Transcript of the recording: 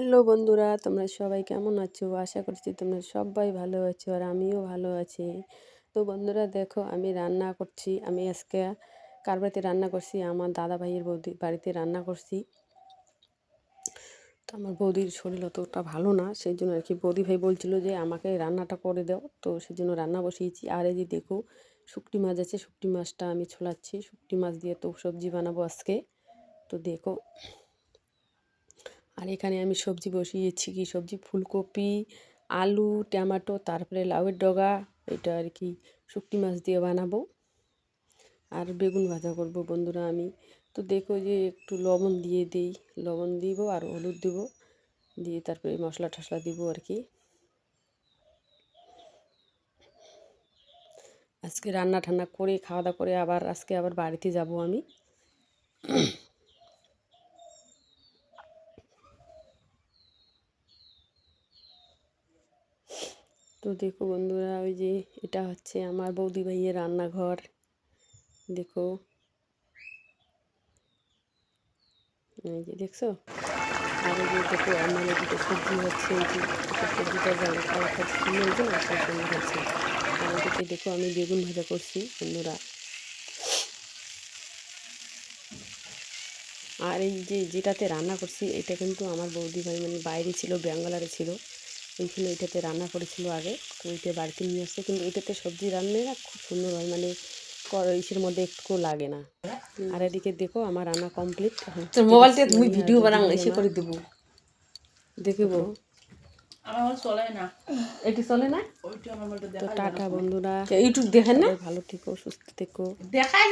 Hello বন্ধুরা, তোমরা সবাই কেমন আছো? আশা করছি তোমরা সবাই ভালো আছো আর আমিও ভালো আছি। তো বন্ধুরা দেখো, আমি রান্না করছি। আমি আজকে কার বাড়িতে রান্না করছি? আমার দাদা ভাইয়ের বাড়িতে রান্না করছি। তো আমার বৌদির শরীর অতটা ভালো না, সেই জন্য আর কি বৌদি ভাই বলছিল যে আমাকে রান্নাটা করে দাও, তো সেই জন্য রান্না বসিয়েছি। আর এই যে দেখো, শুকটি মাছ আছে, শুকটি মাছটা আমি ছোলাচ্ছি। শুকটি মাছ দিয়ে তো সবজি বানাবো আজকে। তো দেখো, আর এখানে আমি সবজি বসিয়েছি। কি সবজি? ফুলকপি, আলু, টমেটো, তারপরে লাউয়ের ডগা। এটা আর কি শুকটি মাছ দিয়ে বানাবো। আর বেগুন ভাজা করব বন্ধুরা আমি। তো দেখো যে একটু লবণ দিয়ে দিই, লবণ দিব আর হলুদ দিব, দিয়ে তারপরে মশলা টশলা দিব আর কি। আজকে রান্না ঠান্না করে খাওয়া দাওয়া করে আজকে আবার বাড়িতে যাব আমি। তো দেখো বন্ধুরা, ওই যে এটা হচ্ছে আমার বৌদি ভাইয়ের রান্নাঘর। দেখো, এই যে দেখছো। আর এই যে দেখো, আমার এদিকে সবজি হচ্ছে। এই যে সবজিটা কালারটা সুন্দর হয়েছে না, খুব সুন্দর হয়েছে। আর এদিকে দেখো, আমি বেগুন ভাজা করছি বন্ধুরা। আর এই যে যেটাতে রান্না করছি, এটা কিন্তু আমার বৌদি ভাই মানে বাইরে ছিল, ব্যাঙ্গালোরে ছিল, ওইখানে এটাতে রান্না করেছিল আগে। তো ওইটা বাড়িতে নিয়ে আসছে, কিন্তু এটাতে সবজি রান্না না খুব সুন্দর হয়, মানে ইসের মধ্যে একটু লাগে না। আর এদিকে দেখো, আমার রান্না কমপ্লিট। তোর মোবাইলটা তুমি ভিডিও বানাও, এসে করে দেবো। দেখবো আমার চলে না, এটি চলে না। ওইটা আমার মোবাইলটা তো দেখাই টাটা বন্ধুরা, ইউটিউব দেখেন না, সবাই ভালো থেকো, সুস্থ থেকো। দেখাই